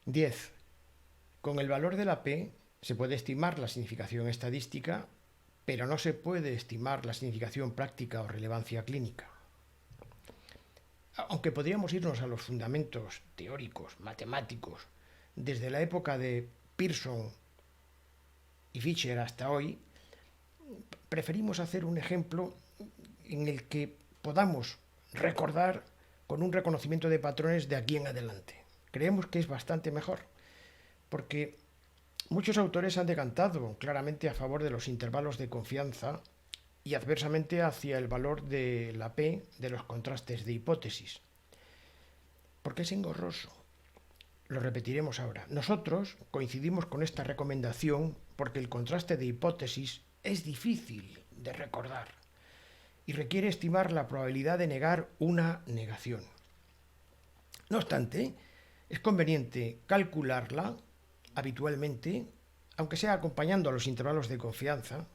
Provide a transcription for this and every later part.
10. Con el valor de la P se puede estimar la significación estadística, pero no se puede estimar la significación práctica o relevancia clínica. Aunque podríamos irnos a los fundamentos teóricos, matemáticos, desde la época de Pearson y Fisher hasta hoy, preferimos hacer un ejemplo en el que podamos recordar con un reconocimiento de patrones de aquí en adelante. Creemos que es bastante mejor, porque muchos autores han decantado claramente a favor de los intervalos de confianza y adversamente hacia el valor de la P de los contrastes de hipótesis. Porque es engorroso. Lo repetiremos ahora. Nosotros coincidimos con esta recomendación porque el contraste de hipótesis es difícil de recordar y requiere estimar la probabilidad de negar una negación. No obstante, es conveniente calcularla habitualmente, aunque sea acompañando a los intervalos de confianza,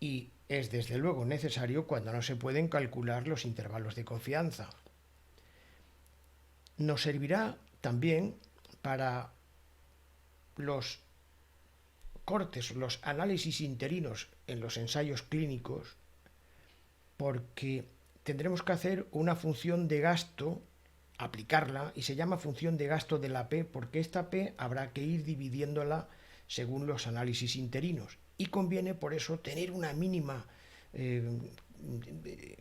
y es desde luego necesario cuando no se pueden calcular los intervalos de confianza. Nos servirá también para los cortes, los análisis interinos en los ensayos clínicos, porque tendremos que hacer una función de gasto, aplicarla, y se llama función de gasto de la P, porque esta P habrá que ir dividiéndola según los análisis interinos. Y conviene por eso tener una mínima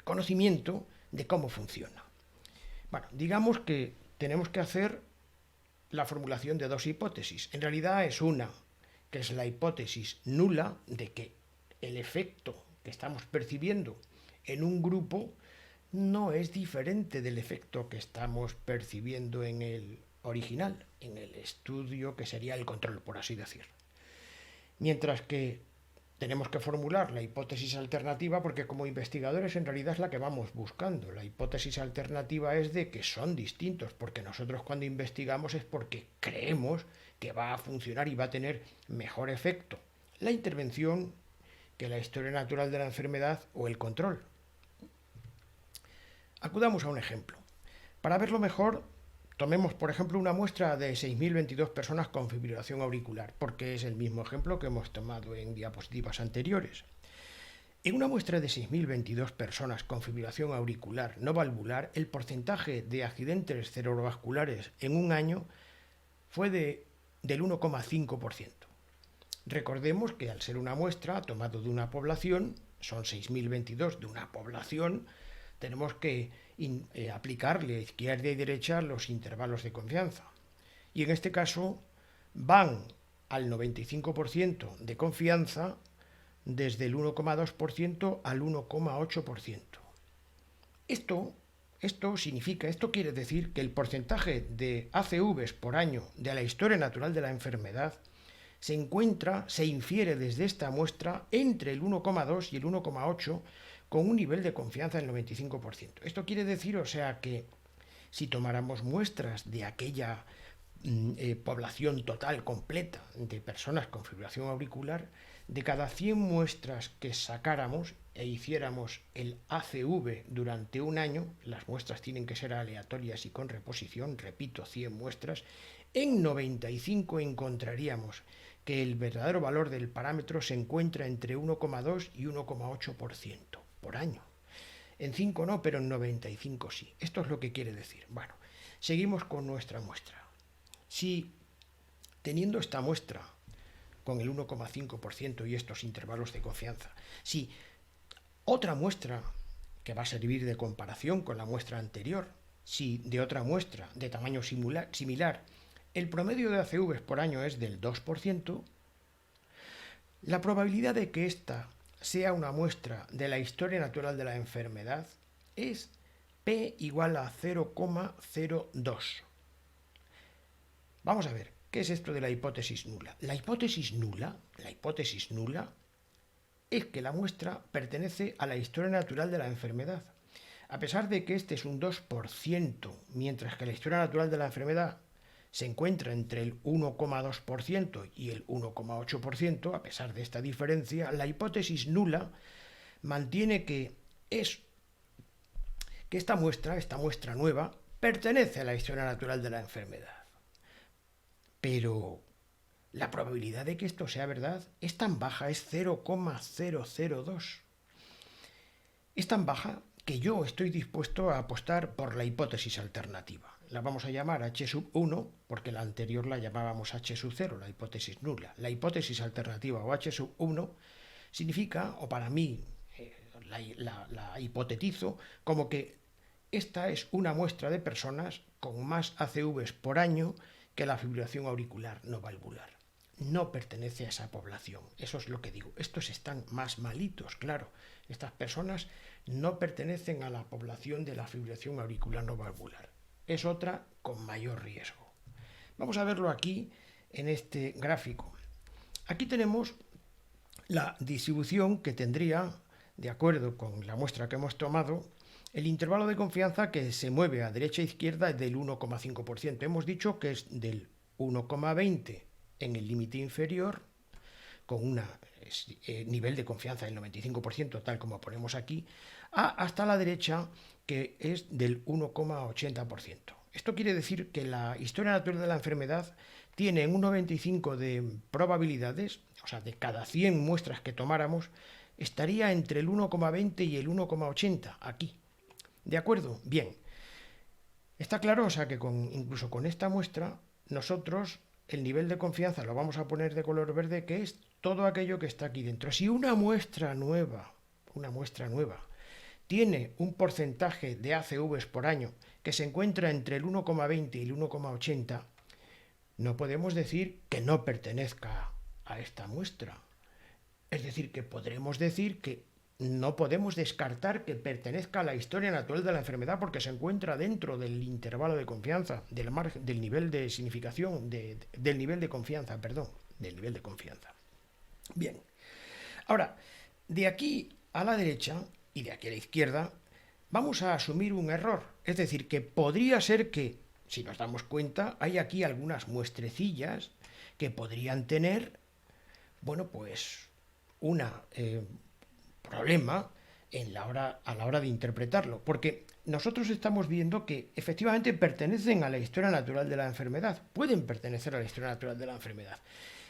conocimiento de cómo funciona. Bueno, digamos que tenemos que hacer la formulación de dos hipótesis. En realidad es una, que es la hipótesis nula de que el efecto que estamos percibiendo en un grupo no es diferente del efecto que estamos percibiendo en el original, en el estudio que sería el control, por así decir. Mientras que tenemos que formular la hipótesis alternativa porque como investigadores en realidad es la que vamos buscando. La hipótesis alternativa es de que son distintos, porque nosotros cuando investigamos es porque creemos que va a funcionar y va a tener mejor efecto la intervención que la historia natural de la enfermedad o el control. Acudamos a un ejemplo. Para verlo mejor, tomemos por ejemplo una muestra de 6.022 personas con fibrilación auricular, porque es el mismo ejemplo que hemos tomado en diapositivas anteriores. En una muestra de 6.022 personas con fibrilación auricular no valvular, el porcentaje de accidentes cerebrovasculares en un año fue del 1,5%. Recordemos que al ser una muestra tomada de una población, son 6.022 de una población, tenemos que aplicarle a izquierda y derecha los intervalos de confianza. Y en este caso van al 95% de confianza desde el 1,2% al 1,8%. Esto quiere decir que el porcentaje de ACVs por año de la historia natural de la enfermedad se infiere desde esta muestra entre el 1,2 y el 1,8 con un nivel de confianza del 95%. Esto quiere decir, o sea, que si tomáramos muestras de aquella población total completa de personas con fibrilación auricular, de cada 100 muestras que sacáramos e hiciéramos el ACV durante un año, las muestras tienen que ser aleatorias y con reposición, repito, 100 muestras, en 95 encontraríamos que el verdadero valor del parámetro se encuentra entre 1,2 y 1,8% por año. En 5 no, pero en 95 sí. Esto es lo que quiere decir. Bueno, seguimos con nuestra muestra. Si teniendo esta muestra con el 1,5% y estos intervalos de confianza, si otra muestra que va a servir de comparación con la muestra anterior, si de otra muestra de tamaño similar el promedio de ACVs por año es del 2%, la probabilidad de que esta sea una muestra de la historia natural de la enfermedad es P igual a 0,02. Vamos a ver, ¿qué es esto de la hipótesis nula? La hipótesis nula es que la muestra pertenece a la historia natural de la enfermedad. A pesar de que este es un 2%, mientras que la historia natural de la enfermedad se encuentra entre el 1,2% y el 1,8%, a pesar de esta diferencia, la hipótesis nula mantiene que esta muestra nueva, pertenece a la historia natural de la enfermedad. pero la probabilidad de que esto sea verdad es tan baja, es 0,002. Es tan baja que yo estoy dispuesto a apostar por la hipótesis alternativa. La vamos a llamar H sub 1 porque la anterior la llamábamos H sub 0, la hipótesis nula. La hipótesis alternativa o H sub 1 significa, o para mí la hipotetizo, como que esta es una muestra de personas con más ACVs por año que la fibrilación auricular no valvular. No pertenece a esa población, eso es lo que digo. Estos están más malitos, claro. Estas personas no pertenecen a la población de la fibrilación auricular no valvular. Es otra con mayor riesgo. Vamos a verlo aquí en este gráfico. Aquí tenemos la distribución que tendría, de acuerdo con la muestra que hemos tomado, el intervalo de confianza que se mueve a derecha e izquierda es del 1,5%. Hemos dicho que es del 1,20 en el límite inferior, con un nivel de confianza del 95%, tal como ponemos aquí, hasta la derecha, que es del 1,80%. Esto quiere decir que la historia natural de la enfermedad tiene un 95 de probabilidades, o sea, de cada 100 muestras que tomáramos, estaría entre el 1,20 y el 1,80 aquí. ¿De acuerdo? Bien. Está claro, o sea, que incluso con esta muestra, nosotros el nivel de confianza lo vamos a poner de color verde, que es todo aquello que está aquí dentro. Si una muestra nueva, tiene un porcentaje de ACVs por año que se encuentra entre el 1,20 y el 1,80, no podemos decir que no pertenezca a esta muestra. Es decir, que podremos decir que no podemos descartar que pertenezca a la historia natural de la enfermedad porque se encuentra dentro del intervalo de confianza, del nivel de significación, del nivel de confianza. Bien. Ahora, de aquí a la derecha y de aquí a la izquierda, vamos a asumir un error. Es decir, que podría ser que, si nos damos cuenta, hay aquí algunas muestrecillas que podrían tener, bueno, pues una problema a la hora de interpretarlo, porque nosotros estamos viendo que efectivamente pertenecen a la historia natural de la enfermedad, pueden pertenecer a la historia natural de la enfermedad.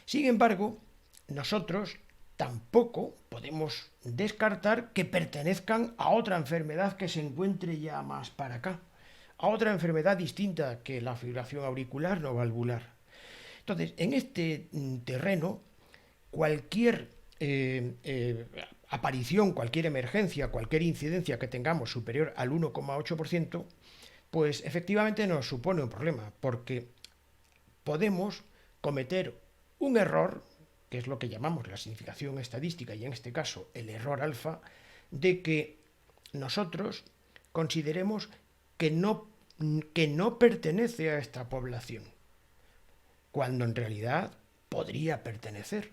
Sin embargo, nosotros tampoco podemos descartar que pertenezcan a otra enfermedad que se encuentre ya más para acá, a otra enfermedad distinta que la fibrilación auricular no valvular. Entonces, en este terreno, cualquier aparición, cualquier emergencia, cualquier incidencia que tengamos superior al 1,8%, pues efectivamente nos supone un problema, porque podemos cometer un error, que es lo que llamamos la significación estadística, y en este caso el error alfa, de que nosotros consideremos que no pertenece a esta población, cuando en realidad podría pertenecer.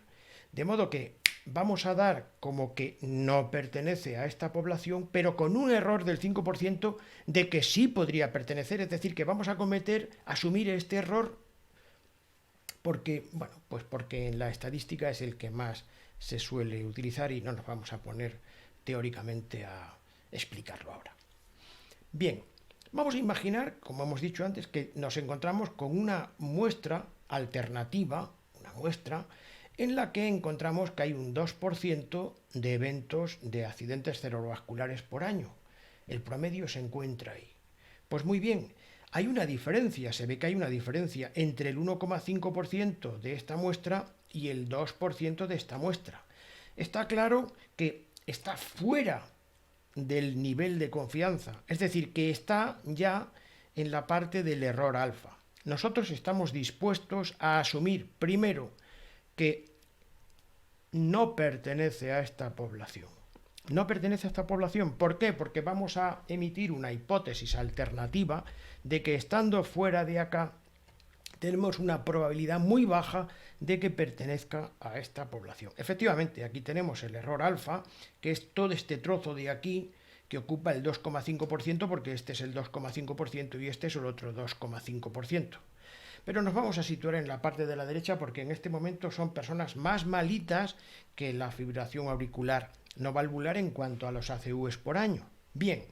De modo que vamos a dar como que no pertenece a esta población, pero con un error del 5% de que sí podría pertenecer, es decir, que vamos a asumir este error porque, bueno, pues porque en la estadística es el que más se suele utilizar y no nos vamos a poner teóricamente a explicarlo ahora. Bien, vamos a imaginar, como hemos dicho antes, que nos encontramos con una muestra alternativa, una muestra en la que encontramos que hay un 2% de eventos de accidentes cerebrovasculares por año. El promedio se encuentra ahí. Pues muy bien, hay una diferencia, se ve que hay una diferencia entre el 1,5% de esta muestra y el 2% de esta muestra. Está claro que está fuera del nivel de confianza, es decir, que está ya en la parte del error alfa. Nosotros estamos dispuestos a asumir primero que no pertenece a esta población. No pertenece a esta población. ¿Por qué? Porque vamos a emitir una hipótesis alternativa de que estando fuera de acá tenemos una probabilidad muy baja de que pertenezca a esta población. Efectivamente, aquí tenemos el error alfa, que es todo este trozo de aquí que ocupa el 2,5%, porque este es el 2,5% y este es el otro 2,5%. Pero nos vamos a situar en la parte de la derecha porque en este momento son personas más malitas que la fibrilación auricular no valvular en cuanto a los ACVs por año. Bien,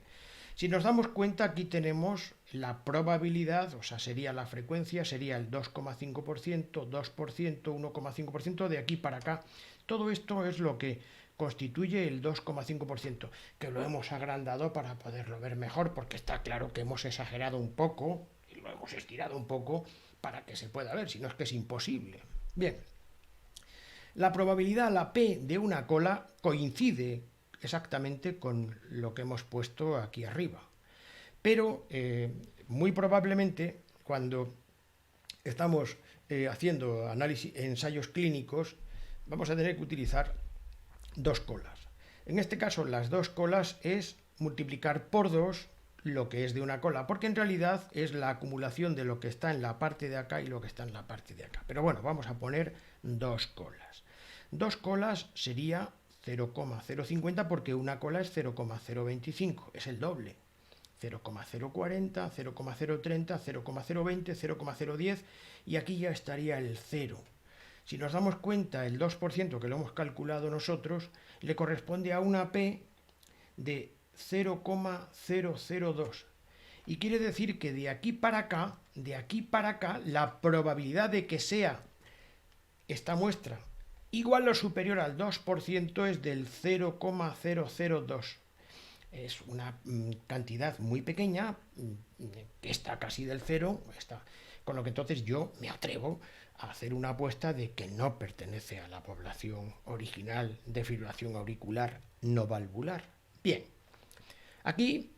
si nos damos cuenta, aquí tenemos la probabilidad, o sea, sería la frecuencia, sería el 2,5%, 2%, 1,5%, de aquí para acá. Todo esto es lo que constituye el 2,5%, que lo hemos agrandado para poderlo ver mejor, porque está claro que hemos exagerado un poco, y lo hemos estirado un poco para que se pueda ver, si no es que es imposible. Bien, la probabilidad, la P de una cola, coincide exactamente con lo que hemos puesto aquí arriba. Pero muy probablemente cuando estamos haciendo ensayos clínicos, vamos a tener que utilizar dos colas. En este caso, las dos colas es multiplicar por 2 lo que es de una cola, porque en realidad es la acumulación de lo que está en la parte de acá y lo que está en la parte de acá. Pero bueno, vamos a poner dos colas. Dos colas sería 0,050 porque una cola es 0,025, es el doble. 0,040, 0,030, 0,020, 0,010 y aquí ya estaría el 0. Si nos damos cuenta, el 2% que lo hemos calculado nosotros le corresponde a una P de 0,002. Y quiere decir que de aquí para acá, la probabilidad de que sea esta muestra igual o superior al 2% es del 0,002. Es una cantidad muy pequeña, que está casi del cero, con lo que entonces yo me atrevo a hacer una apuesta de que no pertenece a la población original de fibrilación auricular no valvular. Bien, aquí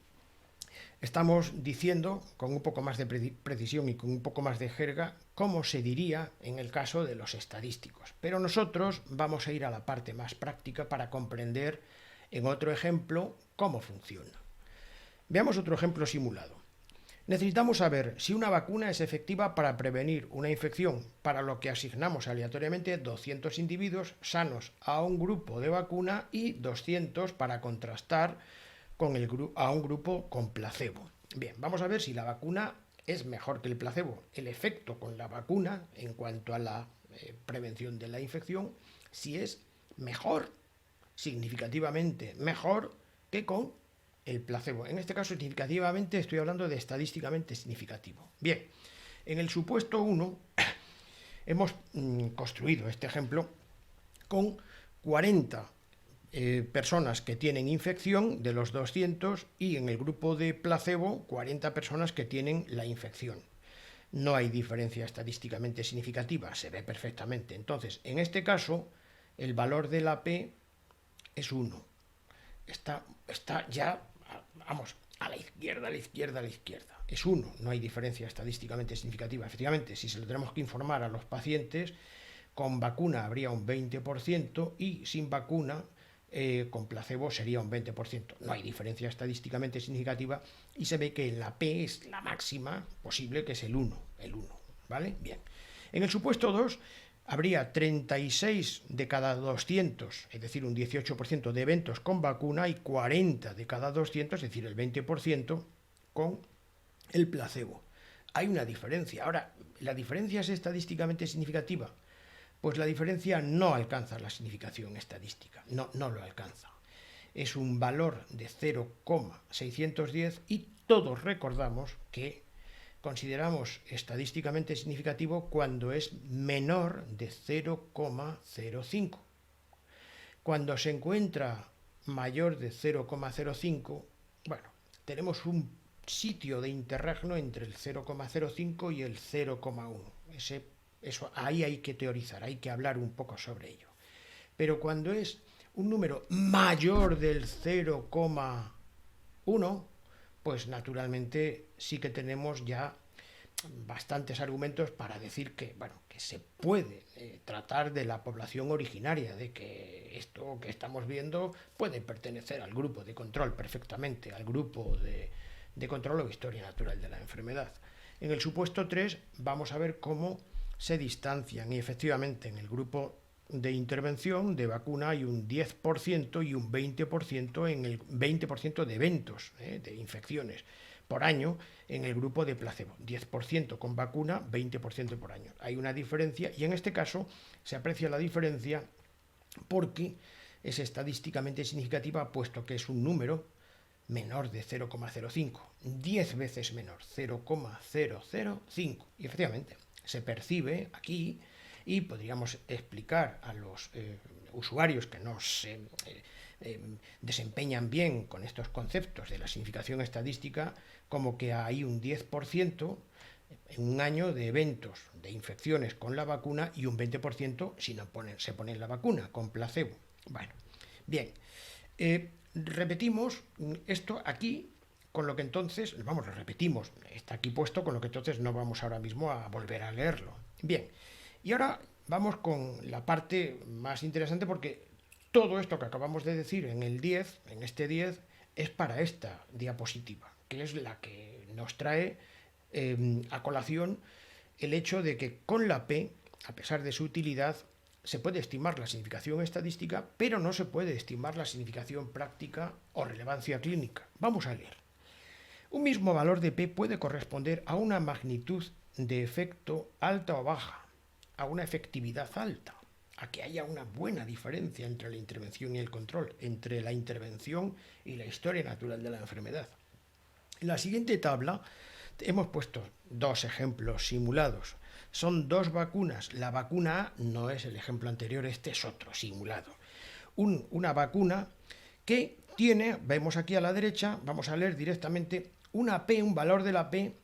estamos diciendo con un poco más de precisión y con un poco más de jerga cómo se diría en el caso de los estadísticos. Pero nosotros vamos a ir a la parte más práctica para comprender en otro ejemplo cómo funciona. Veamos otro ejemplo simulado. Necesitamos saber si una vacuna es efectiva para prevenir una infección, para lo que asignamos aleatoriamente 200 individuos sanos a un grupo de vacuna y 200 para contrastar a un grupo con placebo. Bien, vamos a ver si la vacuna es mejor que el placebo. El efecto con la vacuna en cuanto a la prevención de la infección, si es mejor, significativamente mejor que con el placebo. En este caso, significativamente, estoy hablando de estadísticamente significativo. Bien, en el supuesto 1 hemos construido este ejemplo con 40 personas que tienen infección de los 200 y en el grupo de placebo 40 personas que tienen la infección. No hay diferencia estadísticamente significativa, se ve perfectamente. Entonces, en este caso, el valor de la P es 1. Está ya, vamos, a la izquierda, a la izquierda, a la izquierda. Es 1, no hay diferencia estadísticamente significativa. Efectivamente, si se lo tenemos que informar a los pacientes, con vacuna habría un 20% y sin vacuna, con placebo sería un 20%. No hay diferencia estadísticamente significativa y se ve que la P es la máxima posible, que es el 1. ¿Vale? Bien. En el supuesto 2, habría 36 de cada 200, es decir, un 18% de eventos con vacuna y 40 de cada 200, es decir, el 20% con el placebo. Hay una diferencia. Ahora, ¿la diferencia es estadísticamente significativa? Pues la diferencia no alcanza la significación estadística, no lo alcanza. Es un valor de 0,610 y todos recordamos que consideramos estadísticamente significativo cuando es menor de 0,05. Cuando se encuentra mayor de 0,05, bueno, tenemos un sitio de interregno entre el 0,05 y el 0,1. Ahí hay que teorizar, hay que hablar un poco sobre ello. Pero cuando es un número mayor del 0,1, pues naturalmente sí que tenemos ya bastantes argumentos para decir que, que se puede tratar de la población originaria, de que esto que estamos viendo puede pertenecer al grupo de control perfectamente, al grupo de control o historia natural de la enfermedad. En el supuesto 3 vamos a ver cómo se distancian y efectivamente en el grupo de intervención de vacuna hay un 10% y un 20% en el 20% de eventos de infecciones por año en el grupo de placebo. 10% con vacuna, 20% por año. Hay una diferencia y en este caso se aprecia la diferencia porque es estadísticamente significativa puesto que es un número menor de 0,05, 10 veces menor, 0,005. Y efectivamente, se percibe aquí, y podríamos explicar a los usuarios que no se desempeñan bien con estos conceptos de la significación estadística, como que hay un 10% en un año de eventos de infecciones con la vacuna y un 20% si no se pone la vacuna, con placebo. Bueno, bien, repetimos esto aquí, con lo que entonces, vamos, lo repetimos, está aquí puesto, con lo que entonces no vamos ahora mismo a volver a leerlo. Bien, y ahora vamos con la parte más interesante, porque todo esto que acabamos de decir en el 10, en este 10, es para esta diapositiva, que es la que nos trae a colación el hecho de que con la P, a pesar de su utilidad, se puede estimar la significación estadística, pero no se puede estimar la significación práctica o relevancia clínica. Vamos a leer. Un mismo valor de P puede corresponder a una magnitud de efecto alta o baja, a una efectividad alta, a que haya una buena diferencia entre la intervención y el control, entre la intervención y la historia natural de la enfermedad. En la siguiente tabla hemos puesto dos ejemplos simulados. Son dos vacunas. La vacuna A no es el ejemplo anterior, este es otro simulado. Una vacuna que tiene, vemos aquí a la derecha, vamos a leer directamente, una P, un valor de la P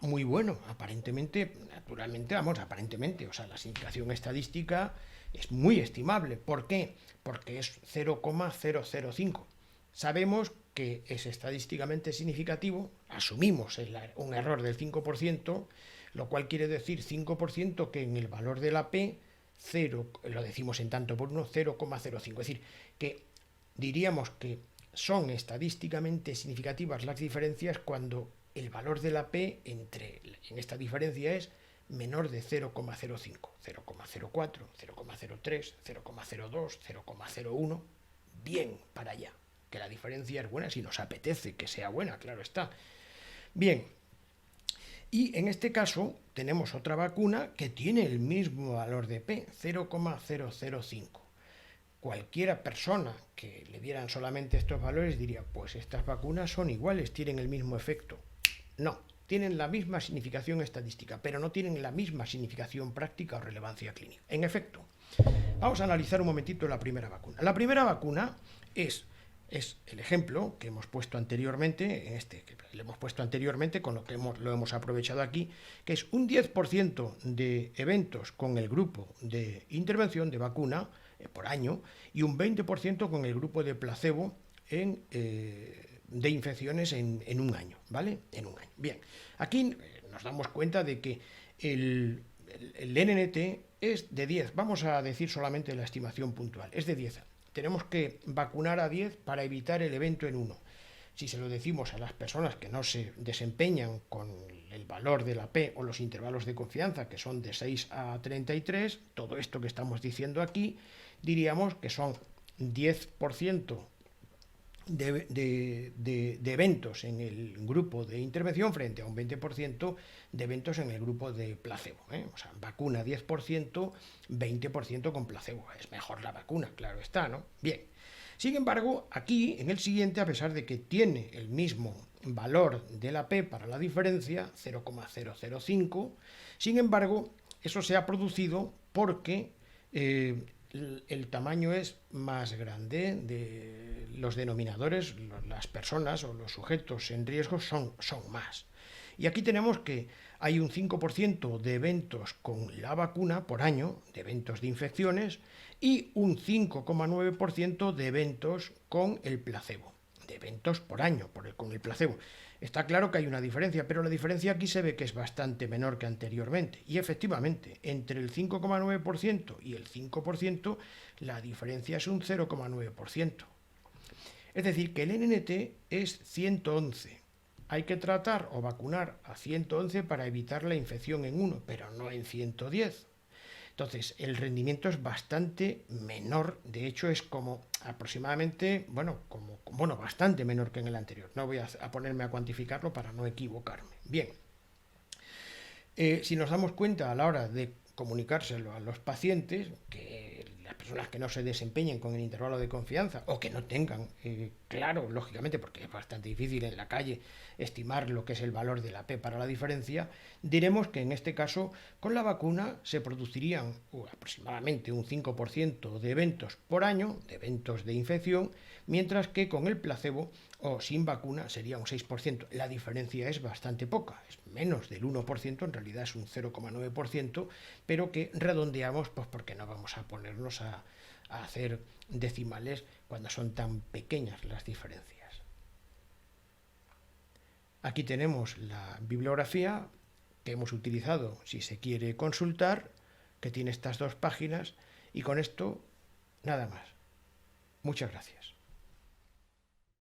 muy bueno, aparentemente, naturalmente, aparentemente, o sea, la significación estadística es muy estimable. ¿Por qué? Porque es 0,005. Sabemos que es estadísticamente significativo, asumimos un error del 5%, lo cual quiere decir 5% que en el valor de la P, 0, lo decimos en tanto por 1, 0,05. Es decir, que diríamos que son estadísticamente significativas las diferencias cuando el valor de la P en esta diferencia es menor de 0,05, 0,04, 0,03, 0,02, 0,01, bien para allá. Que la diferencia es buena si nos apetece que sea buena, claro está. Bien, y en este caso tenemos otra vacuna que tiene el mismo valor de P, 0,005. Cualquiera persona que le dieran solamente estos valores diría, pues estas vacunas son iguales, tienen el mismo efecto. No, tienen la misma significación estadística, pero no tienen la misma significación práctica o relevancia clínica. En efecto, vamos a analizar un momentito la primera vacuna. La primera vacuna es el ejemplo que hemos puesto anteriormente, que le hemos puesto anteriormente, con lo que lo hemos aprovechado aquí, que es un 10% de eventos con el grupo de intervención de vacuna por año y un 20% con el grupo de placebo de infecciones en un año, ¿vale? En un año. Bien, aquí nos damos cuenta de que el NNT es de 10. Vamos a decir solamente la estimación puntual. Es de 10. Tenemos que vacunar a 10 para evitar el evento en 1. Si se lo decimos a las personas que no se desempeñan con el valor de la P o los intervalos de confianza, que son de 6 a 33, todo esto que estamos diciendo aquí, diríamos que son 10% de eventos en el grupo de intervención frente a un 20% de eventos en el grupo de placebo. O sea, vacuna 10%, 20% con placebo. Es mejor la vacuna, claro está, ¿no? Bien. Sin embargo, aquí, en el siguiente, a pesar de que tiene el mismo valor de la P para la diferencia, 0,005, sin embargo, eso se ha producido porque el tamaño es más grande, de los denominadores, las personas o los sujetos en riesgo son más. Y aquí tenemos que hay un 5% de eventos con la vacuna por año, de eventos de infecciones, y un 5,9% de eventos con el placebo, de eventos por año con el placebo. Está claro que hay una diferencia, pero la diferencia aquí se ve que es bastante menor que anteriormente. Y efectivamente, entre el 5,9% y el 5%, la diferencia es un 0,9%. Es decir, que el NNT es 111. Hay que tratar o vacunar a 111 para evitar la infección en 1, pero no en 110. Entonces, el rendimiento es bastante menor, de hecho es como aproximadamente, bastante menor que en el anterior. No voy a ponerme a cuantificarlo para no equivocarme. Bien, si nos damos cuenta a la hora de comunicárselo a los pacientes, que las personas que no se desempeñen con el intervalo de confianza o que no tengan claro, lógicamente, porque es bastante difícil en la calle estimar lo que es el valor de la P para la diferencia, diremos que en este caso con la vacuna se producirían aproximadamente un 5% de eventos por año, de eventos de infección, mientras que con el placebo o sin vacuna sería un 6%. La diferencia es bastante poca, es menos del 1%, en realidad es un 0,9%, pero que redondeamos pues porque no vamos a ponernos a hacer decimales cuando son tan pequeñas las diferencias. Aquí tenemos la bibliografía que hemos utilizado si se quiere consultar, que tiene estas dos páginas, y con esto nada más. Muchas gracias.